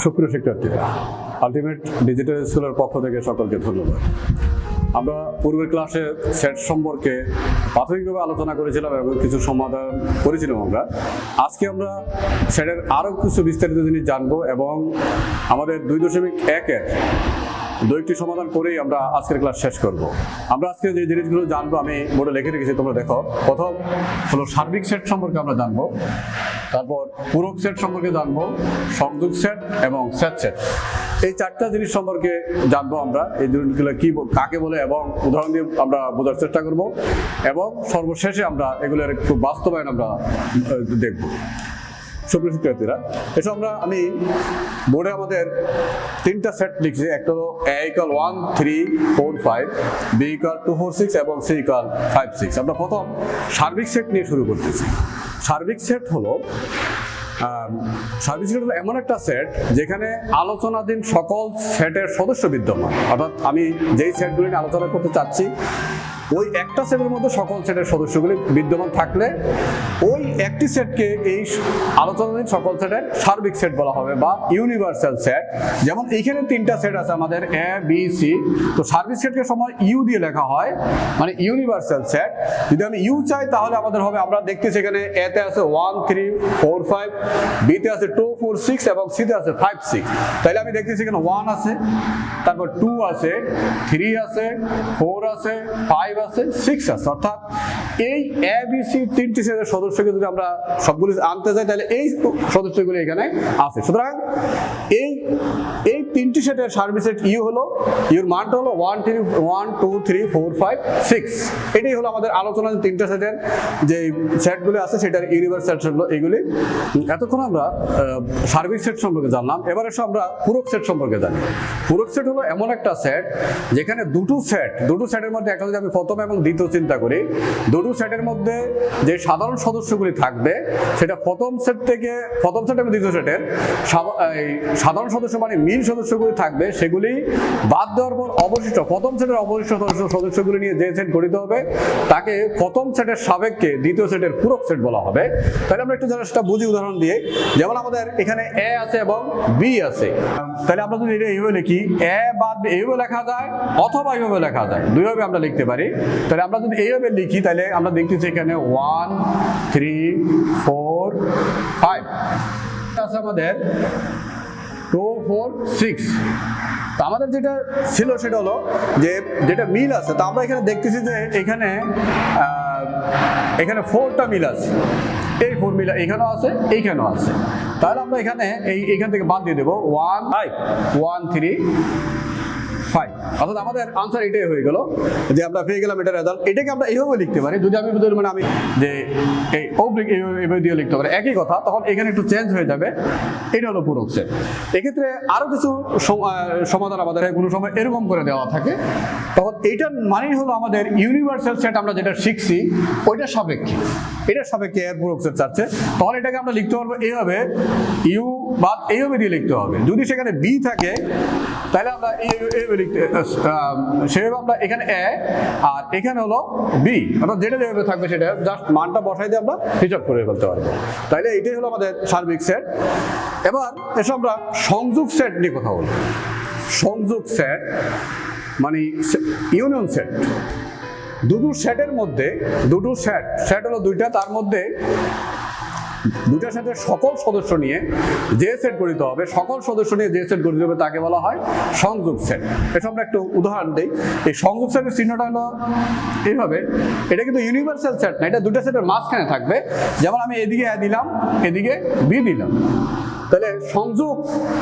সুপ্রিয় শিক্ষার্থীরা, ultimate digital স্কুলের পক্ষ থেকে সকলকে ধন্যবাদ। আমরা পূর্বের ক্লাসে সেট সম্পর্কে প্রাথমিকভাবে আলোচনা করেছিলাম এবং কিছু সমাধান করেছিলাম। আজকে আমরা সেটের আরও কিছু বিস্তারিত জিনিস জানবো এবং আমাদের 2.1-এর দৈহিক সমাধান করেই আমরা আজকের ক্লাস শেষ করব। আমরা আজকে যে জিনিসগুলো জানবো আমি বোর্ডে লিখে রেখেছি, তোমরা দেখো। প্রথম হলো সার্বিক সেট সম্পর্কে আমরা জানবো, তারপর পূরক সেট সম্পর্কে জানবো, সংযোগ সেট এবং সেট সেট। এই চারটা জিনিস সম্পর্কে জানবো আমরা, এই জিনিসগুলো কি কাকে বলে এবং উদাহরণ দিয়ে আমরা বোঝার চেষ্টা করব এবং সর্বশেষে আমরা এগুলোর একটু বাস্তবায়ন আমরা দেখব। সুপ্রিয় শিক্ষার্থীরা, এসব আমি বোর্ডে আমাদের তিনটা সেট লিখছি। একটা হলো A = 1 3 4 5, B = 2 4 6 এবং C = 5 6। আমরা প্রথম সার্বিক সেট নিয়ে শুরু করতেছি। সার্বিক সেট হলো এমন একটা সেট যেখানে আলোচনাধীন সকল সেটের সদস্য বিদ্যমান। অর্থাৎ আমি যেই সেটগুলি নিয়ে আলোচনা করতে চাচ্ছি ওই একটা সেটের মধ্যে সকল সেটের সদস্যগুলি বিদ্যমান থাকলে ওই একটি সেটকে এই আলোচনাধীন সকল সেটের সার্বিক সেট বলা হবে বা ইউনিভার্সাল সেট। যেমন এইখানে তিনটা সেট আছে আমাদের A B C, তো সার্বিক সেটকে সময় ইউ দিয়ে লেখা হয়, মানে ইউনিভার্সাল সেট। যদি আমি ইউ চাই তাহলে আমাদের হবে, আমরা দেখতেছি এখানে A তে আছে 1 3 4 5, B তে আছে 2 4 6 এবং C তে আছে 5 6। তাহলে আমি দেখতেছি এখানে 1 আছে, তারপর 2 আছে, 3 আছে, 4 আছে, 5 আছে, 6 আছে। অর্থাৎ এই A B C তিনটি সেটের সদস্যকে যদি আমরা সবগুলো আনতে যাই তাহলে এই সদস্যগুলো এখানে আছে। সুতরাং এই তিনটি সেটের সার্বিক সেট ইউ হলো, ইউর মানটা হলো 1 2 3 4 5 6। এটাই হলো আমাদের আলোচনার তিনটা সেটের যে সেটগুলো আছে সেটার ইউনিভার্সাল সেট হলো এইগুলি। এতক্ষণ আমরা সার্বিক সেট সম্পর্কে জানলাম, এবার এসে আমরা পূরক সেট সম্পর্কে জানি। পূরক সেট হলো এমন একটা সেট যেখানে দুটো সেটের মধ্যে একটা, যদি আমি প্রথম এবং দ্বিতীয় চিন্তা করি, দুটো সেটের মধ্যে যে সাধারণ সদস্যগুলি থাকবে সেটা প্রথম সেট এবং দ্বিতীয় সেটের সাধারণ সদস্য মানে মিল সদস্যগুলি থাকবে, সেগুলি বাদ দেওয়ার পর অবশিষ্ট প্রথম সেটের অবশিষ্ট সদস্যগুলি নিয়ে যে সেট গঠিত হবে তাকে প্রথম সেটের সাপেক্ষে দ্বিতীয় সেটের পূরক সেট বলা হবে। তাহলে আমরা একটু সেটা বুঝি উদাহরণ দিয়ে। যেমন আমাদের এখানে A আছে এবং B আছে, তাহলে আমরা যদি এটা এইভাবে লিখি, A বাদ B এইভাবে লেখা যায় অথবা এইভাবে লেখা যায়, দুইভাবে আমরা লিখতে পারি। তাহলে আমরা যদি এইভাবে লিখি তাহলে আমরা দেখতেছি এখানে 1 3 4 5 আছে আমাদের 2 4 6। তো আমাদের যেটা ছিল সেটা হলো যে যেটা মিল আছে, তো আমরা এখানে দেখতেছি যে এখানে 4টা মিল আছে, এই 4 মিল এখানেও আছে, এইখানেও আছে। তাহলে আমরা এইখান থেকে বাদ দিয়ে দেবো 1 3 5। অর্থাৎ আমাদের আনসার এটাই হয়ে গেল যে আমরা পেয়ে গেলাম এটা রেজাল্ট। এটাকে আমরা এইভাবে লিখতে পারি, যদি আমি আমি যে এই অবলিক এইভাবে দিয়ে লিখতে পারি একই কথা, তখন এখানে একটু চেঞ্জ হয়ে যাবে। এটা হলো পূরক সেট। এক্ষেত্রে আরো কিছু সমাধান আমাদের কোনো সময় এরকম করে দেওয়া থাকে, তখন এইটার মানেই হলো আমাদের ইউনিভার্সাল সেট। আমরা যেটা শিখছি ওইটার সাপেক্ষে, এটার সাপেক্ষে এর পূরক সেট চাচ্ছে, তখন এটাকে আমরা লিখতে পারবো এইভাবে, ইউ বাদ এইভাবে দিয়ে লিখতে হবে। যদি সেখানে বি থাকে তাহলে আমরা সেভাবে আমরা এখানে A আর এখানে হলো B, অর্থাৎ যেটা যেভাবে থাকবে সেটা জাস্ট মানটা বসাই দিয়ে আমরা হিসাব করে ফেলতে পারবো। তাহলে এটাই হলো আমাদের সার্বিক সেট। এবার এসব আমরা সংযোগ সেট নিয়ে কথা বলবো। সংযোগ সেট মানে ইউনিয়ন সেট। দুটো সেটের মধ্যে, দুটো সেট হলো দুইটা, তার মধ্যে দুইটা সেটের সকল সদস্য নিয়ে যে সেট গঠিত হবে, সকল সদস্য নিয়ে যে সেট গঠিত হবে তাকে বলা হয় সংযোগ সেট। এটা আমরা একটু উদাহরণ দিই। এই সংযোগ সেটের চিহ্নটা হলো এইভাবে, এটা কিন্তু ইউনিভার্সাল সেট না, এটা দুটো সেটের মাঝখানে থাকবে। যেমন আমি এদিকে A দিলাম, এদিকে B দিলাম, তাহলে সংযোগ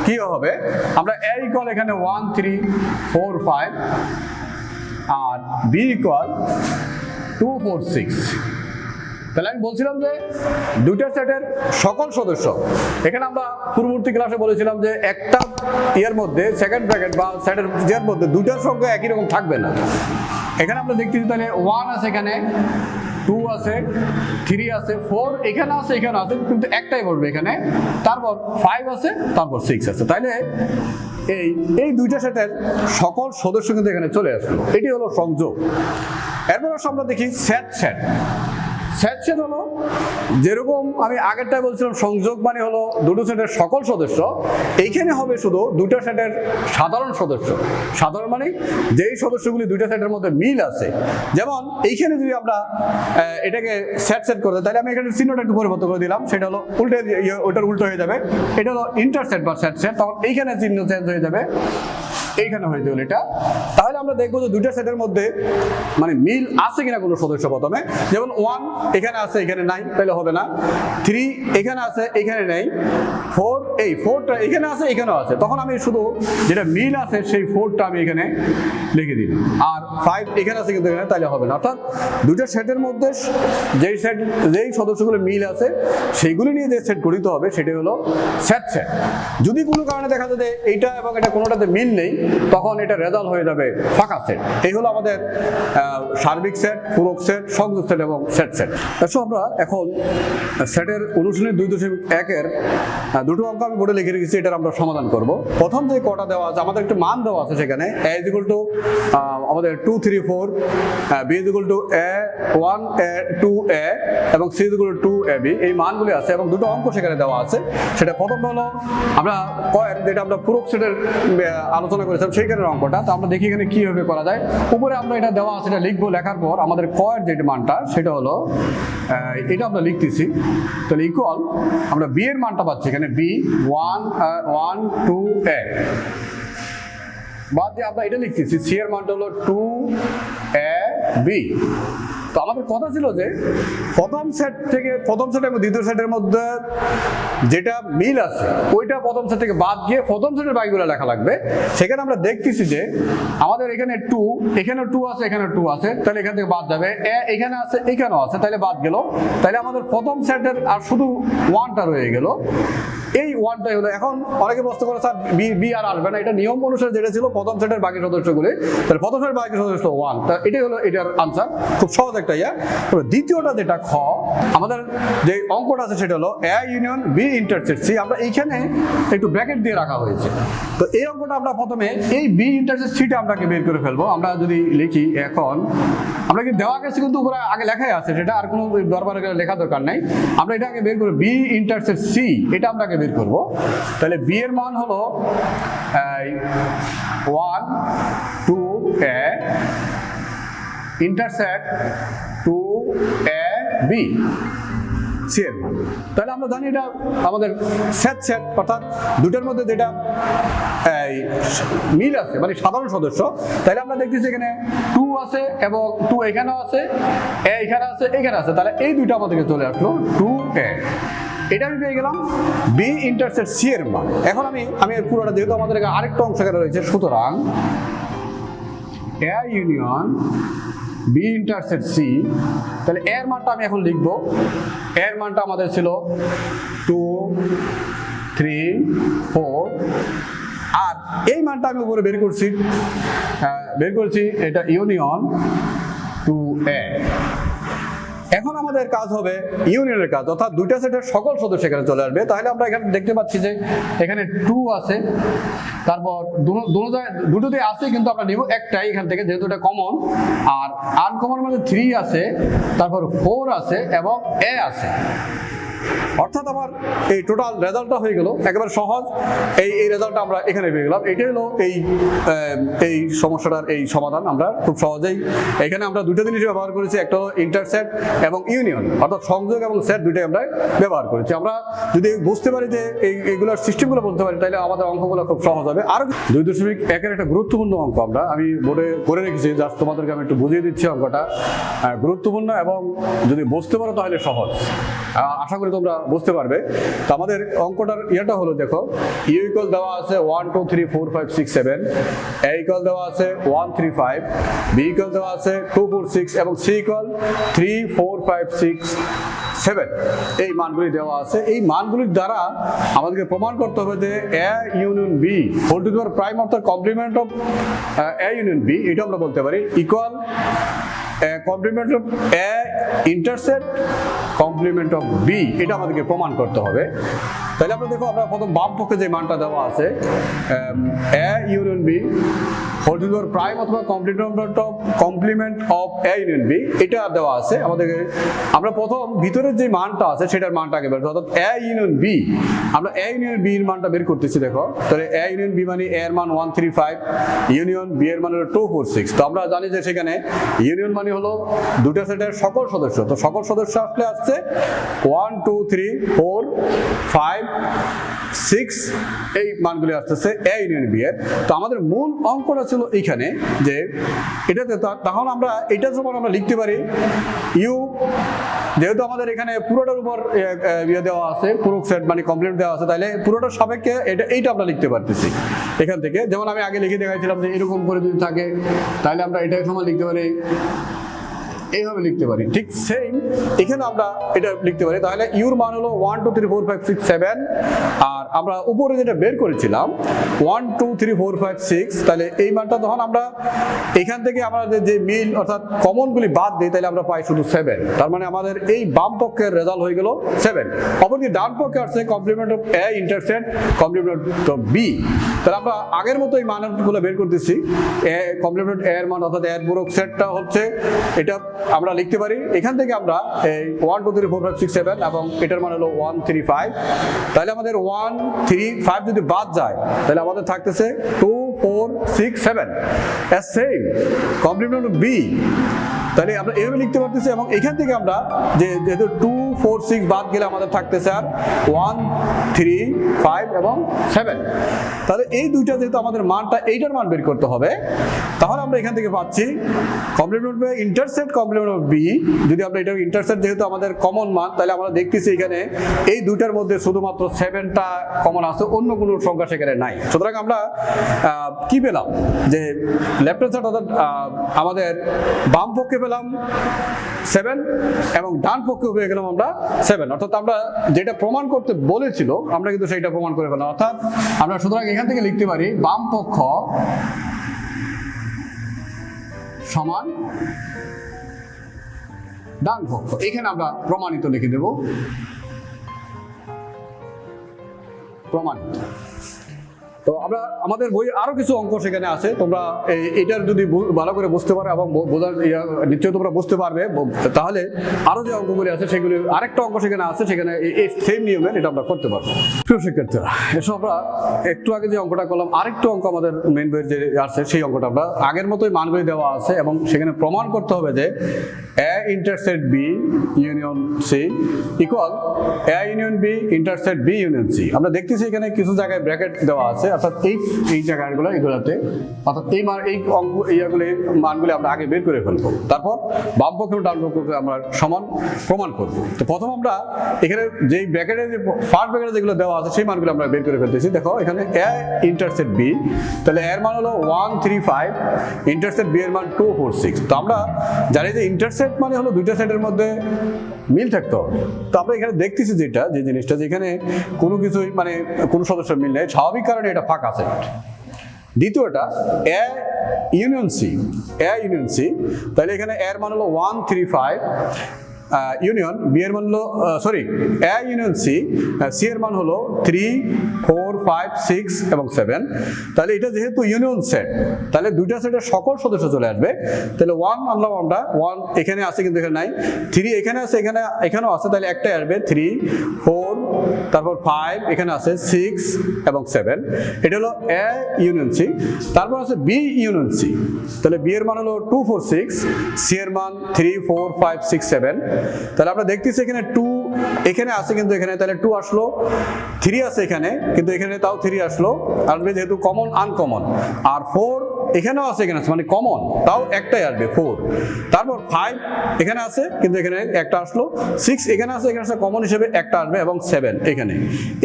কি হবে, আমরা A = এখানে 1 3 4 5 আর B = 2 4 6। তাহলে আমি বলছিলাম যে দুইটা সেটের সকল সদস্য, এখানে আমরা পূর্ববর্তী ক্লাসে বলেছিলাম যে একটা ইয়ের মধ্যে সেকেন্ড ব্র্যাকেট বা সেটের ইয়ের মধ্যে দুইটার সংখ্যা একই রকম থাকবে না। এখানে আমরা দেখতেছি তাহলে 1 আছে, এখানে 2 আছে, 3 আছে, 4 এখানে আছে, এখানে আছে, কিন্তু একটাই বলবে এখানে, তারপর 5 আছে, তারপর 6 আছে। তাইলে এই দুইটা সেটের সকল সদস্য কিন্তু এখানে চলে আসলো, এটি হলো সংযোগ। এরপর আমরা দেখি সেট সেট সেট হলো যেরকম আমি আগেরটাই বলছিলাম সংযোগ মানে হলো দুটো সেটের সকল সদস্য, এইখানে হবে শুধু দুটো সেটের সাধারণ সদস্য। সাধারণ মানে যেই সদস্যগুলি দুইটা সেটের মধ্যে মিল আছে। যেমন এইখানে যদি আমরা এটাকে সেট সেট করতে, তাহলে আমি এখানে চিহ্নটা একটু পরিবর্তন করে দিলাম, সেটা হলো উল্টে, ওটার উল্টো হয়ে যাবে, এটা হলো ইন্টারসেট বা সেট সেট, তখন এইখানে চিহ্ন চেঞ্জ হয়ে যাবে, এইখানে হয়ে যাবে এটা। তাহলে আমরা দেখবো যে দুইটা সেটের মধ্যে মানে মিল আছে কিনা কোনো সদস্য প্রথমে। যেমন 1 এখানে আছে এখানে নাই, তাহলে হবে না। 3 এখানে আছে এখানে নেই। 4 এই 4টা এখানে আছে এখানেও আছে, তখন আমি শুধু যেটা মিল আছে সেই 4টা আমি এখানে লিখে দিই। আর 5 এখানে আছে কিন্তু এখানে, তাহলে হবে না। অর্থাৎ দুইটা সেটের মধ্যে যেই সদস্যগুলো মিল আছে সেইগুলি নিয়ে যে সেট গঠিত হবে সেটাই হলো সেট সেট। যদি কোনো কারণে দেখা যায় যে এইটা এবং এটা কোনোটাতে মিল নেই, তখন এটা রেজাল্ট হয়ে যাবে ফাঁকা সেট। এই হলো আমাদের সার্বিক সেট, পূরক সেট, সংযোগ সেট এবং সেট সেট। আসলে আমরা এখন সেটের অনুশীলনী 2.1-এর দুটো অঙ্ক আমি বোর্ডে লিখে রেখেছি, এটার আমরা সমাধান করব। প্রথম যে কটা দেওয়া আছে, আমাদের একটু মান দেওয়া আছে সেখানে, a = আমাদের 2 3 4, b = a 1 a 2 a এবং c = 2 ab, এই মানগুলি আছে এবং দুটো অঙ্ক সেখানে দেওয়া আছে। সেটা প্রথমটা হলো আমরা কয়ের, যেটা আমরা পূরক সেটের আলোচনা করেছিলাম সেইখানের অঙ্কটা। তো আমরা দেখি এখানে কিভাবে করা যায়। উপরে আমরা এটা দেওয়া আছে, এটা লিখবো, লেখার পর আমাদের কয়ের যে মানটা সেটা হলো এটা আমরা লিখতেছি। তাহলে ইকুয়াল আমরা b এর মানটা পাচ্ছি এখানে, b 1 2 a, বাদ দিয়ে আমরা এটা লিখতেছি c এর মানটা হলো 2 a b। তো আমাদের কথা ছিল যে প্রথম সেট এবং দ্বিতীয় সেটের মধ্যে যেটা মিল আছে ওইটা প্রথম সেট থেকে বাদ দিয়ে প্রথম সেটের বাকিগুলো লেখা লাগবে। সেখানে আমরা দেখতেছি যে আমাদের এখানে 2, এখানে 2 আছে, এখানে 2 আছে, তাহলে এখান থেকে বাদ যাবে। এখানে আছে এখানেও আছে, তাহলে বাদ গেল। তাহলে আমাদের প্রথম সেটের আর শুধু 1টা রয়ে গেল। এই 1টাই হলো, এখন অনেকে প্রশ্ন করে স্যার বি আর আসবে না, এটা নিয়ম অনুসারে যেটা ছিল প্রথম সেটের বাকি সদস্যগুলি, তাহলে প্রথম সেটের বাকি সদস্য 1, তা এটাই হলো এটার আনসার। খুব সহজ একটা ইয়া। দ্বিতীয়টা যেটা খ, আমাদের যে অঙ্কটা আছে সেটা হলো a union b intersect c। আমরা এইখানে একটু ব্র্যাকেট দিয়ে রাখা হয়েছে। তো এই অঙ্কটা আমরা প্রথমে এই b ইন্টারসেক্ট c টা আমরাকে বের করে ফেলবো। আমরা যদি লিখি, এখন আমরা কি দেওয়া গেছে কিন্তু উপরে আগে লেখাই আছে, সেটা আর কোনো দরবারে লেখা দরকার নাই। আমরা এটা আগে বের করব, b ইন্টারসেক্ট c, এটা আমরা আগে বের করব। তাহলে b এর মান হলো 1 2 a intersect 2 a b, c এর মান। তাহলে আমরা জানি এটা আমাদের সেট সেট, অর্থাৎ দুটোর মধ্যে যেটা মিল আছে মানে সাধারণ সদস্য। তাহলে আমরা দেখতেছি এখানে 2 আছে এবং 2 এখানেও আছে, a এখানে আছে, এখানে আছে, তাহলে এই দুটো আমাদেরকে চলে আসলো 2a। এটা আমি পেয়ে গেলাম b ইন্টারসেক্ট c এর মান। এখন আমি পুরোটা, যেহেতু আমাদের আরেকটা অংশ এখানে রয়েছে, সুতরাং a union b intersect c, তাহলে এর মানটা আমি এখন লিখবো। এর মানটা আমাদের ছিল 2 3 4, আর এই মানটা আমি উপরে বের করছি এটা ইউনিয়ন 2a। এখন আমাদের কাজ হবে ইউনিয়নের কাজ, অর্থাৎ দুইটা সেটের সকল সদস্য এখানে চলে আসবে। তাহলে আমরা এখানে দেখতে পাচ্ছি যে এখানে 2 আছে, তারপর দুটোতে আছে কিন্তু আমরা নিব একটাই এখান থেকে, যেহেতু এটা কমন। আর আনকমন মধ্যে 3 আছে, তারপর 4 আছে এবং a আছে। অর্থাৎ আমার এই টোটাল রেজাল্টটা হয়ে গেল একেবারে সহজ। এই রেজাল্টটা আমরা এখানে পেয়ে গেলাম। এটাই হলো এই সমস্যাটার এই সমাধান। আমরা খুব সহজেই এখানে আমরা দুটো জিনিস ব্যবহার করেছি, একটা হলো ইন্টারসেট এবং ইউনিয়ন, অর্থাৎ সংযোগ এবং সেট দুইটাই আমরা ব্যবহার করেছি। আমরা যদি বুঝতে পারি যে এইগুলোর সিস্টেমগুলো বলতে পারি, তাহলে আমাদের অঙ্কগুলো খুব সহজ হবে। আর 2.1-এর একটা গুরুত্বপূর্ণ অঙ্ক আমি বোর্ডে করে রেখেছি, জাস্ট তোমাদেরকে আমি একটু বুঝিয়ে দিচ্ছি। অঙ্কটা গুরুত্বপূর্ণ এবং যদি বুঝতে পারো তাহলে সহজ, আশা করি তোমরা বুঝতে পারবে। তো আমাদের অঙ্কটার ইয়েটা হলো, দেখো ইউ ইকুয়াল দেওয়া আছে 1 2 3 4 5 6 7, a ইকুয়াল দেওয়া আছে 1 3 5, b ইকুয়াল দেওয়া আছে 2 4 6 এবং c ইকুয়াল 3 4 5 6 7। এই মানগুলি দেওয়া আছে। এই মানগুলির দ্বারা আমাদেরকে প্রমাণ করতে হবে যে a union b whole to the power prime, অর্থাৎ complement of a union b, এটা আমরা বলতে পারি equal complement of a intersect complement of b, এটা আমাদেরকে প্রমাণ করতে হবে। তাহলে আমরা দেখো, আমরা প্রথম বাম পক্ষে যে মানটা দেওয়া আছে a union b whole to the power prime অথবা complement of A union B, এটা দেওয়া আছে আমাদেরকে। আমরা প্রথম ভিতরের যে মানটা আছে সেটার মানটা আগে বের করব, অর্থাৎ এ ইউনিয়ন বি। আমরা এ ইউনিয়ন বি এর মানটা বের করতেছি। দেখো তাহলে এ ইউনিয়ন বি মানে এ এর মান 135, ইউনিয়ন বি এর মান হলো 246। তো আমরা জানি যে সেখানে ইউনিয়ন মানে হলো দুটো সেটের সকল সদস্য। তো সকল সদস্য আসছে 1 2 3 4 5 6, এই মানগুলি আসতেছে এ ইউনিয়ন বি এর। তো আমাদের মূল অঙ্কটা ছিল এইখানে যে এটাতে, তখন আমরা এটা যখন আমরা লিখতে পারি ইউ, যেহেতু আমাদের এখানে পুরোটার উপর ইয়ে দেওয়া আছে, পুরো সেট মানে কমপ্লিমেন্ট দেওয়া আছে, তাহলে পুরোটার সাপেক্ষে এইটা আমরা লিখতে পারতেছি এখান থেকে। যেমন আমি আগে লিখে দেখাইছিলাম যে এরকম করে যদি থাকে তাহলে আমরা এটার সময় লিখতে পারি, এইভাবে লিখতে পারি। ঠিক সেম এখানে আমরা এটা লিখতে পারি। তাহলে ইউর মান হলো 1 2 3 4 5 6 7, আর আমরা উপরে যেটা বের করেছিলাম 1 2 3 4 5 6, তাহলে এই মানটা তখন আমরা এখান থেকে আমাদের যে মিল অর্থাৎ কমনগুলি বাদ দিই, তাহলে আমরা পাই শুধু 7। তার মানে আমাদের এই বাম পক্ষের রেজাল্ট হয়ে গেল 7। অপরদিকে ডান পক্ষে আসছে complement of A intersect complement of B. তাহলে আমরা আগের মতো এই মানগুলো বের করতেছি। এ কমপ্লিমেন্ট এ এর মান অর্থাৎ এর পুরো সেটটা হচ্ছে এটা আমরা লিখতে পারি। এখান থেকে আমরা এই 1 2 3 4 5 6 7 এবং এটার মান হলো 1 3 5। তাহলে আমাদের 1 3 5 যদি বাদ যায় তাহলে আমাদের থাকতেছে 2 4 6 7 is same complement of B. তাহলে আমরা এভাবে লিখতে পারতেছি। এবং এখান থেকে আমরা যেহেতু 2 4 6 বাদ গেলে আমাদের থাকতেছে আর 1 3 5 এবং 7। তাহলে এই দুইটা যেহেতু আমাদের মানটা এইটার মান বের করতে হবে, তাহলে আমরা এখান থেকে পাচ্ছি complement of intersect complement of B. যদি আমরা এটা ইন্টারসেক্ট যেহেতু আমাদের কমন মান, তাহলে আমরা দেখতেছি এখানে এই দুইটার মধ্যে শুধুমাত্র 7টা কমন আছে, অন্য কোনো সংখ্যা সেখানে নাই। সুতরাং আমরা কি পেলাম যে লেফট হ্যান্ড সাইড অর্থাৎ আমাদের বাম পক্ষে পেলাম 7 এবং ডান পক্ষে হয়ে গেলাম আমরা 7। অর্থাৎ আমরা যেটা প্রমাণ করতে বলেছিল আমরা কিন্তু সেটা প্রমাণ করে পেলাম। অর্থাৎ আমরা সুতরাং এখান থেকে লিখতে পারি বাম পক্ষ সমান ডান পক্ষ। এখানে আমরা প্রমাণিত লিখে দেব, প্রমাণিত। তো আমরা আমাদের বই আরো কিছু অঙ্ক সেখানে আছে, তোমরা এটার যদি ভালো করে বুঝতে পারো এবং বোঝার নিশ্চয়ই তোমরা বুঝতে পারবে, তাহলে আরো যে অঙ্কগুলি আছে সেগুলি আরেকটা অঙ্ক সেখানে আছে, সেখানে এই সেম নিয়মে এটা আমরা করতে পারবো। প্রিয় শিক্ষার্থীরা, এসব আমরা একটু আগে যে অঙ্কটা করলাম, আরেকটা অঙ্ক আমাদের মেইন বইয়ের যে আছে সেই অঙ্কটা আমরা আগের মতোই মানগুলি দেওয়া আছে এবং সেখানে প্রমাণ করতে হবে যে A intersect B union C equal A union B intersect B union C. আমরা দেখতেছি এখানে কিছু জায়গায় ব্র্যাকেট দেওয়া আছে, অর্থাৎ এই জায়গাগুলো এগুলোতে, অর্থাৎ এই অঙ্ক এইগুলি মানগুলি আমরা আগে বের করে ফেলবো, তারপর বাম পক্ষ এবং ডান পক্ষকে আমরা সমান প্রমাণ করবো। তো প্রথম আমরা এখানে যেই ব্র্যাকেটে যে ফার্স্ট ব্র্যাকেটে যেগুলো দেওয়া আছে সেই মানগুলো আমরা বের করে ফেলতেছি। দেখো এখানে এ ইন্টারসেক্ট বি, তাহলে এর মান হলো 1 3 5, ইন্টারসেক্ট বি এর মান 2 4 6। তো আমরা জানি যে ইন্টারসেক্ট মানে হলো দুইটা সেটের মধ্যে মিল থাকতে হবে। তো আমরা এখানে দেখতেছি যে জিনিসটা যেখানে কোনো কিছুই মানে কোনো সদস্য মিল নেই, স্বাভাবিক কারণে এটা ফাঁকা সেট। দ্বিতীয়টা A union C, A union C, তাহলে এখানে এর মান হলো 1 3 5, ইউনিয়ন বি এর মান হলো sorry A union C, C এর মান হলো 3 4 5 6 এবং 7। তাহলে এটা যেহেতু ইউনিয়ন সেট, তাহলে দুইটা সেটের সকল সদস্য চলে আসবে। তাহলে 1 আনলাম আমরা, 1 এখানে আছে কিন্তু এখানে নাই, 3 এখানে আছে, এখানেও আছে, তাহলে একটাই আসবে 3 4, তারপর 5 এখানে আছে 6 এবং 7। এটা হলো এ ইউনিয়ন সি। তারপর আছে বি ইউনিয়ন সি, তাহলে বি এর মান হলো 2 4 6, সি এর মান 3 4 5 6 7। তাহলে আমরা দেখতেছি এখানে 2 এখানে আছে কিন্তু এখানে, তাহলে 2 আসলো, 3 আছে এখানে কিন্তু এখানে তাও 3 আসলো, আসবে যেহেতু কমন আনকমন। আর 4 এখানেও আছে, এখানে আছে মানে কমন, তাও একটাই আসবে 4। তারপর 5 এখানে আছে কিন্তু এখানে একটা আসলো, 6 এখানে আছে, এখানে আছে কমন হিসেবে একটা আসবে এবং 7 এখানে।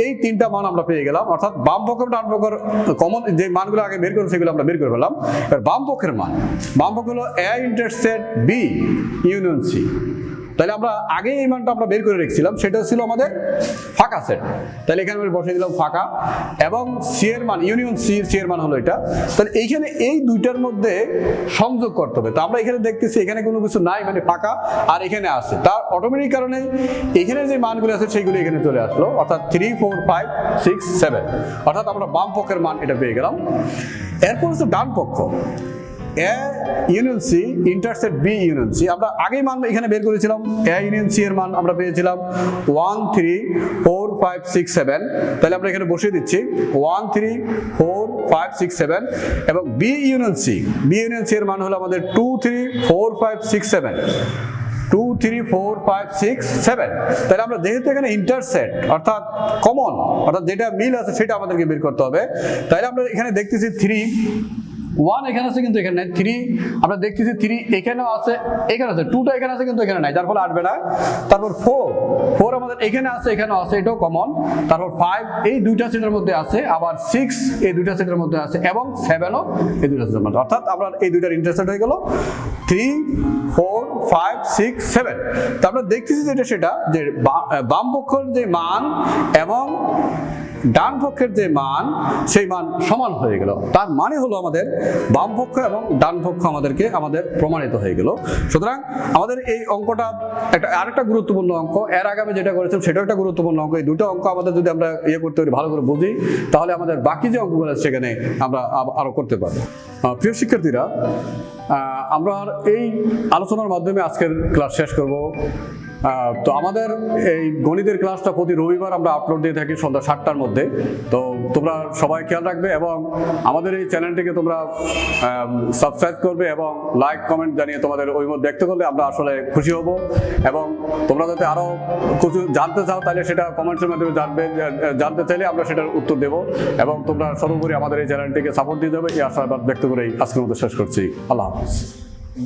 এই তিনটা মান আমরা পেয়ে গেলাম। অর্থাৎ বাম পক্ষ ডান পক্ষের কমন যে মানগুলো আগে বের করবো সেগুলো আমরা বের করে ফেললাম। এবার বাম পক্ষের মান, বাম পক্ষ হলো এ ইন্টারসেক্ট বি ইউনিয়ন সি। তাহলে আমরা আগে এই মানটা আমরা বের করে রেখেছিলাম, সেটা ছিল আমাদের ফাঁকা সেট। তাহলে এখানে আমি বসিয়ে দিলাম ফাঁকা, এবং সি এর মান ইউনিয়ন সি এর মান হলো এটা। তাহলে এইখানে এই দুইটার মধ্যে সংযোগ করতে হবে। তো আমরা এখানে দেখতেছি এখানে কোনো কিছু নাই মানে ফাঁকা, আর এখানে আছে, তার অটোমেটিক কারণে এখানে যে মানগুলো আছে সেইগুলো এখানে চলে আসলো, অর্থাৎ 3 4 5 6 7। অর্থাৎ আমরা বাম পক্ষের মান এটা পেয়ে গেলাম। এরপর হচ্ছে ডান পক্ষ, A union C intersect B union C. আমরা আগেই মান এখানে বের করেছিলাম, এ ইউনিয়ন সি এর মান আমরা পেয়েছিলাম 1 3 4 5 6 7। তাহলে আমরা এখানে বসিয়ে দিচ্ছি 1 3 4 5 6 7 এবং বি ইউনিয়ন সি এর মান হলো আমাদের 2 3 4 5 6 7, 2 3 4 5 6 7। তাহলে আমরা যেহেতু এখানে ইন্টারসেক্ট অর্থাৎ কমন অর্থাৎ যেটা মিল আছে সেটা আমাদেরকে বের করতে হবে। তাহলে আমরা এখানে দেখতেছি 3 1 এখানে আছে কিন্তু এখানে নাই, 3 আমরা দেখতেছি 3 এখানেও আছে এখানে আছে, 2টা এখানে আছে কিন্তু এখানে নাই, যার ফলে আসবে না। তারপর 4 আমাদের এখানে আছে এখানেও আছে, এটাও কমন। তারপর 5 এই দুইটা সেটের মধ্যে আছে, আবার 6 এই দুইটা সেটের মধ্যে আছে এবং 7ও এই দুইটা সেটের মধ্যে, অর্থাৎ আমরা এই দুইটার ইন্টারসেক্ট হয়ে গেল 3 4 5 6 7। তো আমরা দেখতেছি যেটা সেটা যে বাম পক্ষের যে মান এবং ডান পক্ষের যে মান সেই মান সমান হয়ে গেল। তার মানে হলো আমাদের বাম পক্ষ এবং ডান পক্ষ আমাদের প্রমাণিত হয়ে গেল। সুতরাং আমাদের এই অঙ্কটা আরেকটা গুরুত্বপূর্ণ অঙ্ক, এর আগে আমি যেটা করেছিলাম সেটাও একটা গুরুত্বপূর্ণ অঙ্ক। এই দুটো অঙ্ক আমাদের যদি আমরা করতে পারি, ভালো করে বুঝি, তাহলে আমাদের বাকি যে অঙ্কগুলো আছে সেখানে আমরা আরো করতে পারবো। প্রিয় শিক্ষার্থীরা, আমরা এই আলোচনার মাধ্যমে আজকের ক্লাস শেষ করব। তো আমাদের এই গণিতের ক্লাসটা প্রতি রবিবার আমরা আপলোড দিয়ে থাকি সন্ধ্যা 7টার মধ্যে। তো তোমরা সবাই খেয়াল রাখবে এবং আমাদের এই চ্যানেলটিকে তোমরা সাবস্ক্রাইব করবে এবং লাইক কমেন্ট জানিয়ে তোমাদের অভিমত ব্যক্ত করলে আমরা আসলে খুশি হব। এবং তোমরা যাতে আরও কিছু জানতে চাও তাহলে সেটা কমেন্টসের মাধ্যমে জানতে চাইলে আমরা সেটার উত্তর দেবো। এবং তোমরা সর্বোপরি আমাদের এই চ্যানেলটিকে সাপোর্ট দিয়ে যাবে এই আশাবাদ ব্যক্ত করেই আজকের মতো শেষ করছি। আল্লাহ হাফিজ।